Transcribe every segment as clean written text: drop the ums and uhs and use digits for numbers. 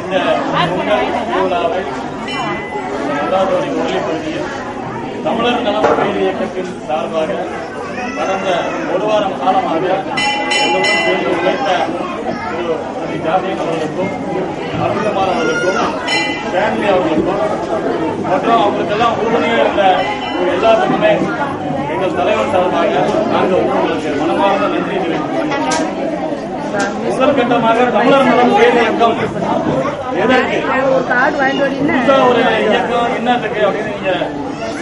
இந்த பொங்கல் திருவிழாவை ஒளிப்படுத்திய தமிழர் நலம் பேர் இயக்கத்தின் சார்பாக கடந்த ஒரு வாரம் காலமாக எங்களுடன் சேர்ந்து உழைத்த திரு ஜாதியன் அவர்களுக்கும் அருள்குமார் அவர்களுக்கும் ஃபேமிலி அவர்களுக்கும் மற்றும் அவங்களுக்கெல்லாம் உறுதுணையாக இருந்த எல்லாத்துக்குமே எங்கள் தலைவர் சார்பாக நாங்கள் உங்களுக்கு மனமார்ந்த நன்றி தெரிவிக்கிறோம். முதற்கட்டமாக தமிழர் நலம் பேர் இயக்கம் எதற்கு ஒரு இயக்கம் என்னத்துக்கு அப்படின்னு நீங்க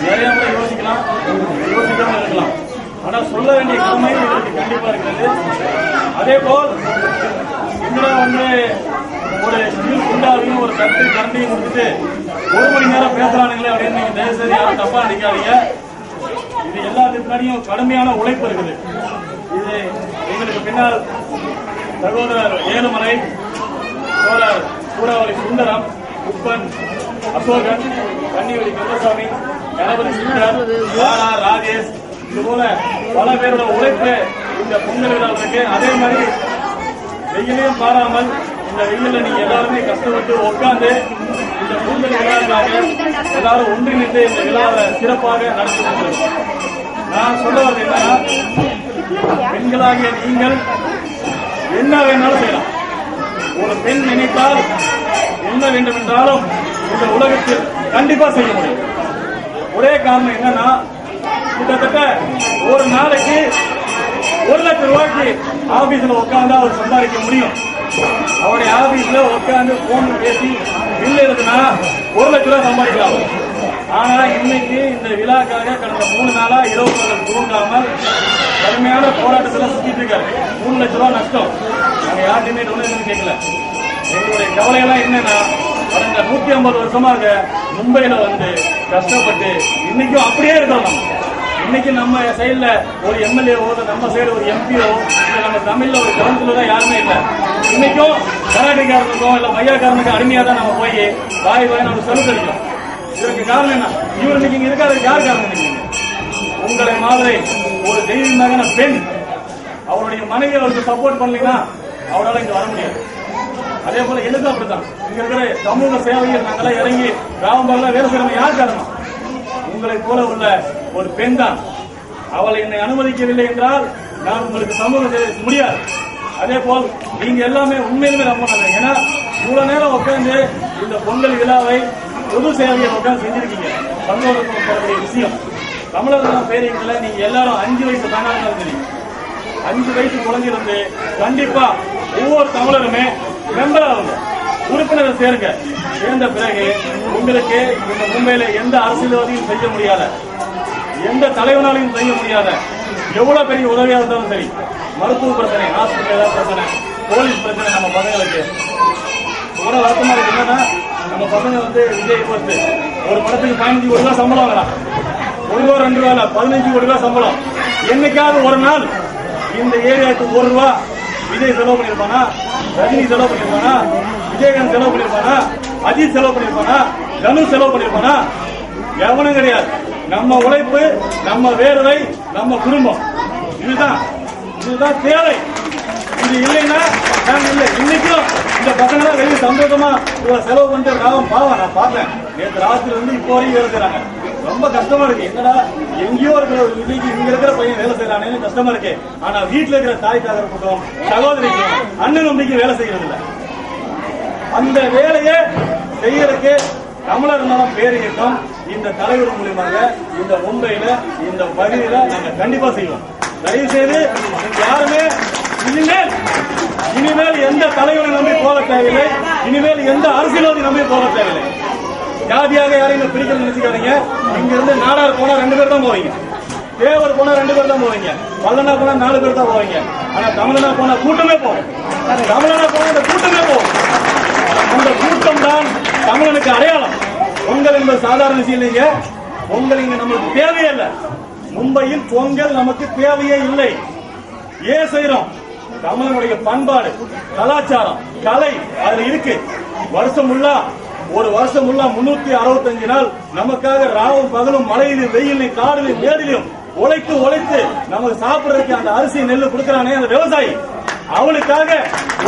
நிறைய முறை யோசிக்காம இருக்கலாம். ஆனா சொல்ல வேண்டிய கடமை இதற்கு கண்டிப்பா இருக்கிறது. அதே போல் இன்னும் ஒரு ஸ்டீல் குண்டாவையும் ஒரு கட்டு கரண்டியும் கொடுத்துட்டு 1 மணி நேரம் பேசுறானுங்களே அப்படின்னு நீங்க தயவுசெய்து யாரும் தப்பா நினைக்காதீங்க. இது எல்லாத்துக்கு முன்னாடியும் கடுமையான உழைப்பு இருக்குது. இது எங்களுக்கு பின்னால் சகோதரர் ஏழுமலை, சோழர் சூறாவளி சுந்தரம், உப்பன் அசோகன், கன்னிவெளி கந்தசாமி, கணபதி சுந்தர், ராணா ராஜேஷ், இதுபோல பல பேரோட உழைப்பு இந்த பொங்கல் விழாவுக்கு. அதே மாதிரி வெயிலையும் பாராமல் இந்த வெயில நீங்க எல்லாருமே கஷ்டப்பட்டு உட்கார்ந்து இந்த பொங்கல் விழாவுக்காக எல்லாரும் ஒன்றிணைந்து இந்த விழாவை சிறப்பாக நடத்தி கொண்டிருக்கோம். நான் சொல்ல வருது என்னன்னா, பெண்களாகிய நீங்கள் என்ன வேணாலும் செய்யலாம். ஒரு பெண் நினைத்தால் என்ன வேண்டும் என்றாலும் இந்த உலகத்தில் கண்டிப்பா செய்ய முடியும். ஒரே காரணம் என்னன்னா, கிட்டத்தட்ட ஒரு நாளைக்கு 1 லட்சம் ரூபாய்க்கு ஆபீஸ்ல உட்காந்து அவர் சம்பாதிக்க முடியும். அவருடைய ஆபீஸ்ல உட்காந்து போன் பேசி பில் இருக்குன்னா 1 லட்சம் ரூபாய் சம்பாதிக்கலாம். ஆனா இன்னைக்கு இந்த விழாக்காக கடந்த 3 நாளா இரவு தூங்காமல் கடுமையான போராட்டத்தில் சுத்திட்டு இருக்காரு. 3 லட்சம் ரூபாய் நஷ்டம். நாங்க யார்ட்டையுமே டொனேஷன் கேட்கல. எங்களுடைய கவலையெல்லாம் என்னன்னா, கடந்த 150 வருஷமாக மும்பையில வந்து கஷ்டப்பட்டு இன்னைக்கும் அப்படியே இருக்கிறோம். இன்னைக்கு நம்ம சைட்ல ஒரு எம்எல்ஏவோ, நம்ம சைடு ஒரு எம்பியோ, இல்ல நம்ம தமிழ்ல ஒரு கவுன்சிலரோ யாருமே இல்லை. இன்னைக்கும் கராட்டிக்காரனுக்கும் இல்ல மையாக்காரனுக்கு அடிமையா தான் நம்ம போய் வாய் நம்ம செலுத்தடிக்கிறோம். இதற்கு காரணம் என்ன? இவர் இன்னைக்கு இங்க இருக்காது. யார் காரணம்? நினைக்கிறீங்க? உங்களை மாதிரி ஒரு தெய்வீகமான பெண் அவருடைய மனைவி அவருக்கு சப்போர்ட் பண்ணலீங்கன்னா அவரால் இங்க வர முடியாது. அதே போல எனக்கு அப்படித்தான். இங்க இருக்கிற சமூக சேவையில் நாங்களாம் இறங்கி கிராமங்கள்லாம் வேலை செய்யணும். யார் காரணம்? உங்களை போல உள்ள ஒரு பெண் தான். அவளை என்னை அனுமதிக்கவில்லை என்றால் நான் உங்களுக்கு சமூக சேவை முடியாது. அதே போல் நீங்க எல்லாமே உண்மையிலுமே நம்பணும். ஏன்னா இவ்வளவு நேரம் உட்காந்து இந்த பொங்கல் விழாவை பொது சேவையை உட்காந்து செஞ்சிருக்கீங்க. சந்தோஷப்படக்கூடிய விஷயம். தமிழர்கள் பேரியங்கள நீங்க எல்லாரும் 5 வயசு தானாக தெரியும். 5 வயசு குழந்தையிலிருந்து கண்டிப்பா ஒவ்வொரு தமிழருமே மெம்பர் ஆகுங்க, உறுப்பினர் சேருங்க. சேர்ந்த பிறகு உங்களுக்கு இந்த மும்பையில எந்த அரசியல்வாதியும் செய்ய முடியாத, எந்த தலைவனாலையும் செய்ய முடியாத எவ்வளவு பெரிய உதவியா இருந்தாலும் சரி, மருத்துவ பிரச்சனை, ஹாஸ்பிட்டல் ஏதாவது பிரச்சனை, போலீஸ் பிரச்சனை, நம்ம பசங்களுக்கு கூட வருத்தமா இருக்கு. என்னன்னா நம்ம பசங்க வந்து விஜய் போட்டு ஒரு படத்துக்கு 15 கோடி ரூபாய் சம்பளம் வாங்கலாம். 1 ரூபா 2 ரூபா 15 கோடி ரூபாய் சம்பளம். என்னைக்காவது ஒரு நாள் இந்த ஏரியாவுக்கு 1 ரூபா விஜய் செலவு பண்ணிருப்பானா, ரஜினி செலவு பண்ணிருப்பானா, விஜயகாந்த் செலவு பண்ணிருப்பானா, அஜித் செலவு பண்ணிருப்பானா, தனுஷ் செலவு பண்ணிருப்பானா? எவனும் கிடையாது. நம்ம உழைப்பு, நம்ம வேர்வை, நம்ம குடும்பம், இதுதான் தேவை. இது இல்லைன்னா நாங்க இல்லை. இன்னைக்கும் இந்த பசங்க தான் வெளியே சந்தோஷமா செலவு பண்ணிட்டு ராவம் பாவம். நான் பார்த்தேன் நேற்று ராத்திரி இருந்து இப்போ வரைக்கும் வேலை செய்யறாங்க. ரொம்ப கஷ்டமா இருக்கு. என்னடா எங்கேயோ இருக்கிற இன்னைக்கு இங்க இருக்கிற பையன் வேலை செய்யறானே கஷ்டமா இருக்கு. ஆனா வீட்டுல இருக்கிற தாய்க்காக இருக்கட்டும், சகோதரிக்கும், அண்ணன் நம்பிக்கை வேலை செய்யறது இல்லை. அந்த வேலையை செய்யறதுக்கு தமிழர் நலம் பேர் இயக்கம் இந்த தலைவர் மூலியமாக இந்த மும்பையில இந்த பகுதியில நாங்க கண்டிப்பா செய்வோம். தயவு செய்து யாருமே இனிமேல் எந்த தலைவரை நம்பி போக தேவையில்லை. இனிமேல் எந்த அரசியல்வாதி நம்பி போக தேவையில்லை. ஜாதியாக யாரையும் பிரிக்க நினைச்சுக்காதீங்க. இங்க இருந்து நாடார் போனா 2 பேர் தான் போவீங்க, தேவர் போனா 2 பேர் தான் போவீங்க, பல்லனா போனா 4 பேர் தான் போவீங்க. ஆனா தமிழனா போனா கூட்டமே போகும். தமிழனா போனா அந்த கூட்டமே போகும். அந்த கூட்டம் தான் தமிழனுக்கு அடையாளம். பொங்கல் என்பது சாதாரண விஷயம் இல்லைங்க. பொங்கல் இங்க நமக்கு தேவையே இல்லை. மும்பையில் பொங்கல் நமக்கு தேவையே இல்லை. ஏன் செய்யறோம்? தமிழனுடைய பண்பாடு, கலாச்சாரம், கலை அதுல இருக்கு. ஒரு வருஷம் உள்ள 365 நாள் நமக்காக ராவும் பகலும் மழையிலும் வெயிலும் காடிலும் மேடிலும் உழைத்து நமக்கு சாப்பிடறதுக்கு அந்த அரிசி நெல்லு கொடுக்கறானே அந்த விவசாயி, அவனுக்காக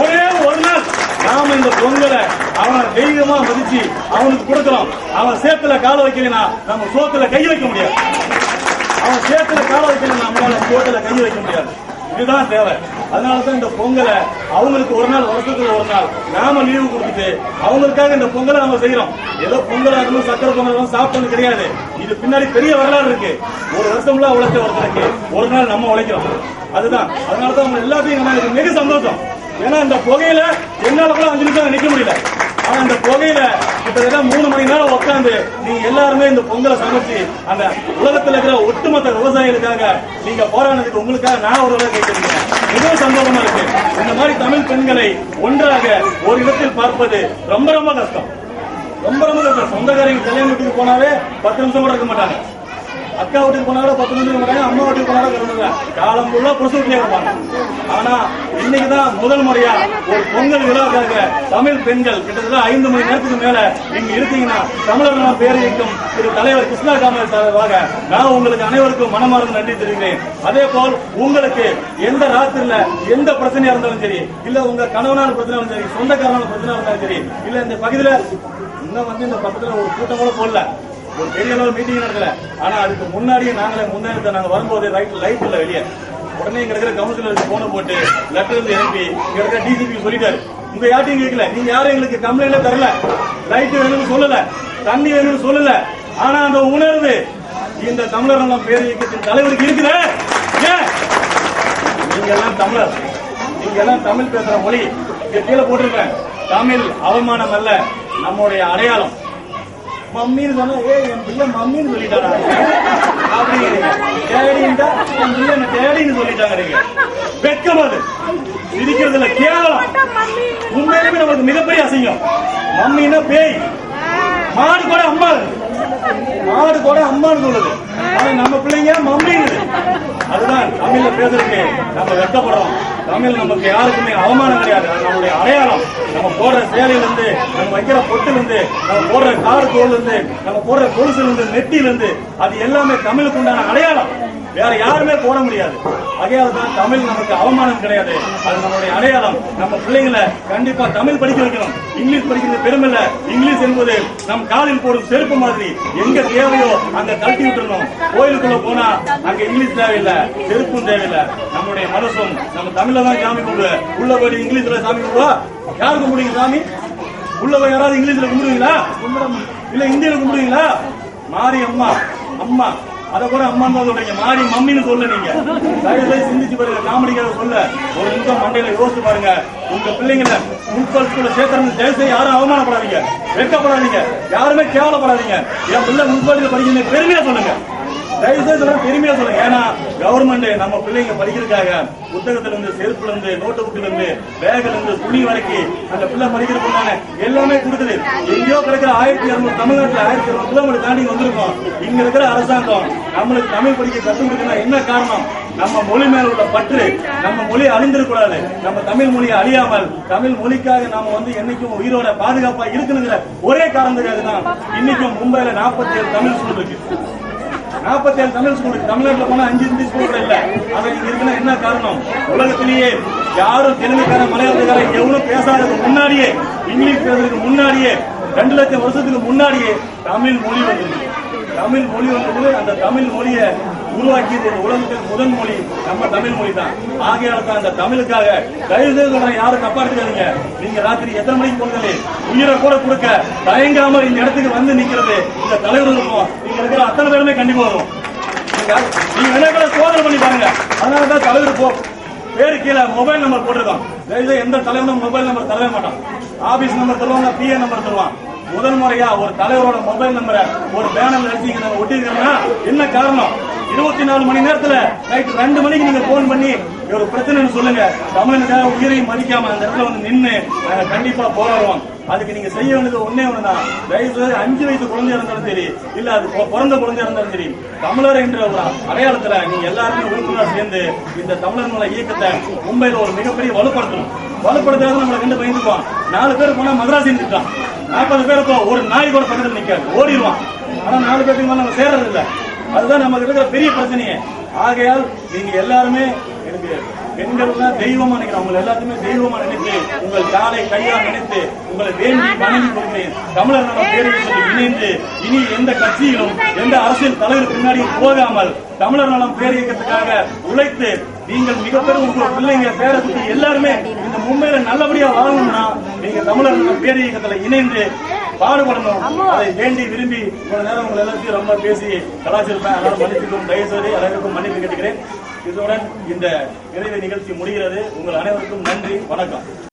ஒரே ஒரு நாள் நாம இந்த பொங்கலை அவனை தெய்வமா மதிச்சு அவனுக்கு கொடுக்கிறோம். அவன் சேத்துல கால வைக்கலனா நம்ம சோத்துல கை வைக்க முடியாது. அவன் சேத்துல கால வைக்கல நம்மளால சோத்துல கை வைக்க முடியாது. இதுதான் தேவை. அதனாலதான் இந்த பொங்கலை அவங்களுக்கு ஒரு நாள், வருஷத்துக்கு ஒரு நாள் நாம லீவு கொடுத்துட்டு அவங்களுக்காக இந்த பொங்கலை நம்ம செய்யறோம். ஏதோ பொங்கலா இருக்கணும், சக்கரை பொங்கல் சாப்பிட்டது கிடையாது. இது பின்னாடி பெரிய வரலாறு இருக்கு. ஒரு வருஷம்லாம் உழைச்ச ஒருத்தருக்கு ஒரு நாள் நம்ம உழைக்கிறோம். அதுதான். அதனாலதான் அவங்க எல்லாத்தையும் எனக்கு மிக சந்தோஷம். ஏன்னா இந்த புகையில என்னால கூட 5 நிமிஷம் நிக்க முடியல. ஆனா இந்த புகையில கிட்டத்தட்ட 3 மணி நேரம் உட்காந்து நீங்க எல்லாருமே இந்த பொங்கலை சமைச்சு அந்த உலகத்தில் இருக்கிற ஒட்டுமொத்த விவசாயிகளுக்காக நீங்க போராடுறதுக்கு உங்களுக்காக நான் ஒரு வேலை கேட்கிறேன். மிகவும் சந்தோஷமா இருக்கு. இந்த மாதிரி தமிழ் பெண்களை ஒன்றாக ஒரு இடத்தில் பார்ப்பது ரொம்ப ரொம்ப கஷ்டம். ரொம்ப ரொம்ப கஷ்டம். சொந்தக்காரங்க கல்யாண வீட்டுக்கு போனாவே 10 நிமிஷம் கூட இருக்க மாட்டாங்க. அக்கா வீட்டுக்கு போனாலும் 10 நிமிஷம் இருக்க மாட்டாங்க. அம்மா வீட்டுக்கு போனாலும் கிடந்தாங்க. காலம் ஃபுல்லா புருஷ வீட்டிலே இருப்பாங்க. ஆனா இன்னைக்குதான் முதல் முறையா ஒரு பொங்கல் விழாக்காக தமிழ் பெண்கள் கிட்டத்தட்ட 5 மணி நேரத்துக்கு மேல நீங்க இருக்கீங்கன்னா தமிழர் நல பேரியக்கம் திரு தலைவர் கிருஷ்ணா காமராஜ் சார்பாக நான் உங்களுக்கு அனைவருக்கும் மனமார்ந்த நன்றி தெரிவிக்கிறேன். அதே போல் உங்களுக்கு எந்த ராத்திரில எந்த பிரச்சனையா இருந்தாலும் சரி, இல்ல உங்க கணவனான பிரச்சனை இருந்தாலும் சரி, சொந்தக்காரனான பிரச்சனை இருந்தாலும் சரி, இல்ல இந்த பகுதியில இன்னும் இந்த பக்கத்துல ஒரு கூட்டம் கூட போடல, ஒரு பெரிய அளவு மீட்டிங் நடக்கல. ஆனா அதுக்கு முன்னாடியே நாங்களே முன்னேறத நாங்க வரும்போது லைட் இல்ல வெளியே உடனே இங்க இருக்கிற கவுன்சிலருக்கு போன போட்டு லெட்டர் இருந்து அனுப்பி இங்க இருக்கிற டிசிபி சொல்லிட்டாரு, உங்க யார்ட்டையும் கேட்கல, நீங்க யாரும் எங்களுக்கு கம்ப்ளைண்ட்ல தரல, லைட் வேணும்னு சொல்லல, தண்ணி வேணும்னு சொல்லல. ஆனா அந்த உணர்வு இந்த தமிழர் நலம் பேரியக்கத்தின் தலைவருக்கு இருக்குது. நீங்க எல்லாம் தமிழர், நீங்க எல்லாம் தமிழ் பேசுற மொழி. இங்க கீழே போட்டிருப்பேன், தமிழ் அவமானம் அல்ல, நம்முடைய அடையாளம். மம்மின்னு சொன்னா என் பிள்ளை மம்மின்னு சொல்லிட்டாங்க அப்படிங்கிறீங்க. டேடின்டா என் பிள்ளை என்ன டேடின்னு சொல்லிட்டாங்க. வெக்கம், அது சிரிக்கிறதுல கேவலம். உண்மையிலுமே நமக்கு மிகப்பெரிய அசிங்கம். மம்மின்னா பேய், மாடு கூட அம்மா, மாடு கூட அம்மான்னு சொல்லுது. ஆனா நம்ம பிள்ளைங்க மம்மிங்குது. அதுதான் தமிழ்ல பேசுறதுக்கு நம்ம வெட்டப்படுறோம். தமிழ் நமக்கு யாருக்குமே அவமானம் கிடையாது. நம்மளுடைய அடையாளம். நம்ம போடுற சேலையில இருந்து, நம்ம வைக்கிற பொட்டுல இருந்து, நம்ம போடுற கார் தோல்ல இருந்து, நம்ம போடுற கொலுசுல இருந்து, நெட்டில இருந்து, அது எல்லாமே தமிழுக்கு உண்டான அடையாளம். வேற யாருமே போட முடியாது. அதையால தான் தமிழ் நமக்கு அவமானம் கிடையாது. அது நம்மளுடைய அடையாளம். நம்ம பிள்ளைங்களை கண்டிப்பா தமிழ் படிக்க வைக்கணும். இங்கிலீஷ் படிக்கிறது பெருமில்ல. இங்கிலீஷ் என்பது நம் காலில் போடும் செருப்பு மாதிரி. எங்க தேவையோ அங்க கழட்டி விட்டுறணும். கோயிலுக்குள்ள போனா அங்க இங்கிலீஷ் தேவையில்லை, செருப்பும் தேவையில்லை. நம்முடைய மனசும் நம்ம தமிழ்ல தான் சாமி கும்பிடு. உள்ள போய் இங்கிலீஷ்ல சாமி கும்பிடுவா? யாரு கும்பிடுங்க சாமி? உள்ள போய் யாராவது இங்கிலீஷ்ல கும்பிடுவீங்களா? இல்ல ஹிந்தியில கும்பிடுவீங்களா? மாரி அம்மா, அம்மா அத கூட அம்மா தான் சொல்றீங்க, மாறி மம்மின்னு சொல்ல. நீங்க தயவு சிந்திச்சு பாருங்க. காமெடிக்காக சொல்ல ஒரு நிமிஷம் மண்டையில யோசிச்சு பாருங்க. உங்க பிள்ளைங்களை முன்பல் ஸ்கூல்ல சேர்க்கறது தயவு செய்து யாரும் அவமானப்படாதீங்க, வெட்கப்படாதீங்க, யாருமே கேவலப்படாதீங்க. என் பிள்ளை முன்பள்ளியில படிக்கிற பெருமையா சொல்லுங்க. தயவு செய்து பெருமையா சொல்லுங்க. ஏன்னா கவர்மெண்ட் நம்ம பிள்ளைங்க படிக்கிறதுக்காக புத்தகத்துல இருந்து, செருப்புல இருந்து, நோட்டு புக்ல இருந்து, பேக்ல இருந்து, துணி வரைக்கும் அந்த பிள்ளை படிக்கிறதுக்கான எல்லாமே கொடுக்குது. எங்கேயோ கிடைக்கிற 1200 தமிழ்நாட்டில் 1200 கிலோமீட்டர் தாண்டி வந்திருக்கோம். இங்க இருக்கிற அரசாங்கம் நம்மளுக்கு தமிழ் படிக்க கற்றுக் கொடுக்கணும். என்ன காரணம்? நம்ம மொழி மேல உள்ள பற்று. நம்ம மொழி அழிந்திருக்கூடாது. நம்ம தமிழ் மொழியை அழியாமல் தமிழ் மொழிக்காக நாம என்னைக்கும் உயிரோட பாதுகாப்பா இருக்கணுங்கிற ஒரே காரணத்துக்காக தான் இன்னைக்கும் மும்பைல 47 தமிழ் ஸ்கூல் இருக்கு. 47 தமிழ் ஸ்கூல். தமிழ்நாட்டில் போனா 5 ஹிந்தி ஸ்கூல் கூட இல்ல. அது இங்க இருக்குன்னா என்ன காரணம்? உலகத்திலேயே யாரும் தெலுங்குக்கார, மலையாளத்துக்கார எவனும் பேசாததுக்கு முன்னாடியே, இங்கிலீஷ் பேசுறதுக்கு முன்னாடியே, 2 லட்சம் வருஷத்துக்கு முன்னாடியே தமிழ் மொழி வந்தது. தமிழ் மொழி வந்தது. அந்த தமிழ் மொழியை உருவாக்கியது உலகத்தில் முதல் மொழி நம்ம தமிழ் மொழி தான். ஆகையால தான் அந்த தமிழுக்காக தயவு செய்து யாரும் தப்பா எடுத்துக்காதீங்க. நீங்க ராத்திரி எத்தனை மணிக்கு போனது உயிரை கூட கொடுக்க தயங்காம இந்த இடத்துக்கு வந்து நிக்கிறது இந்த தலைவர்களுக்கும் நீங்க இருக்கிற அத்தனை பேருமே கண்டிப்பா வரும். நீங்க என்ன சோதனை பண்ணி பாருங்க. அதனாலதான் தலைவர் பேரு கீழே மொபைல் நம்பர் போட்டிருக்கோம். தயவுசெய்து எந்த தலைவரும் மொபைல் நம்பர் தரவே மாட்டோம். ஆபீஸ் நம்பர் தருவாங்க, பிஏ நம்பர் தருவான். முதல் முறையா ஒரு தலைவரோட மொபைல் நம்பரை ஒரு பேனர்ல அடிச்சு ஒட்டிருக்கோம்னா என்ன காரணம்? 24 மணி நேரத்துல நைட் 2 மணிக்கு நீங்க போன் பண்ணி ஒரு பிரச்சனைன்னு சொல்லுங்க. தமிழனுக்காக உயிரையும் மதிக்காம அந்த இடத்துல வந்து நின்று நாங்க கண்டிப்பா போராடுவோம். அதுக்கு நீங்க செய்ய வேண்டியது ஒன்னே ஒண்ணுதான். தயவு 5 வயசு குழந்தையா இருந்தாலும் சரி, இல்ல அது பிறந்த குழந்தையா இருந்தாலும் சரி, தமிழர் என்ற ஒரு அடையாளத்துல நீங்க எல்லாருமே உறுப்பினர் சேர்ந்து இந்த தமிழர் நல இயக்கத்தை மும்பையில ஒரு மிகப்பெரிய வலுப்படுத்தணும். வலுப்படுத்தாத நம்மளை கண்டு பயந்துக்குவான். 4 பேர் போனா மதராசி இருக்கான், 40 பேர் இப்போ ஒரு நாய் கூட பக்கத்தில் நிக்காது, ஓடிடுவான். ஆனா 4 பேருக்கு மேல நம்ம சேர்றது இல்லை. அதுதான் நமக்கு இருக்கிற பெரிய பிரச்சனையே. ஆகையால் நீங்க எல்லாருமே எனக்கு பெண்கள்லாம் தெய்வமா நினைக்கிறேன். உங்களை எல்லாத்தையுமே தெய்வமா நினைத்து உங்கள் காலை கையால் நினைத்து உங்களை வேண்டி வணங்கி கொள்கிறேன். தமிழர் நலம் பேரியக்கத்தில் இணைந்து இனி எந்த கட்சியிலும் எந்த அரசியல் தலைவர் பின்னாடி போகாமல் தமிழர் நலம் பேரியக்கத்துக்காக உழைத்து நீங்கள் மிகப்பெரும் உங்க பிள்ளைங்க பேரக்குட்டி எல்லாருமே இந்த மும்பையில நல்லபடியா வாழணும்னா நீங்க தமிழர் நலம் பேரியக்கத்துல இணைந்து பாடுபடணும். அதை வேண்டி விரும்பி இவ்வளவு நேரம் உங்களை எல்லாத்தையும் ரொம்ப பேசி கலாச்சாரம் அதனால மன்னிப்புக்கும் தயவுசெய்து அனைவருக்கும் மன்னிப்பு கேட்டுக்கிறேன். இதுடன் இந்த நிறைவு நிகழ்ச்சி முடிகிறது. உங்கள் அனைவருக்கும் நன்றி, வணக்கம்.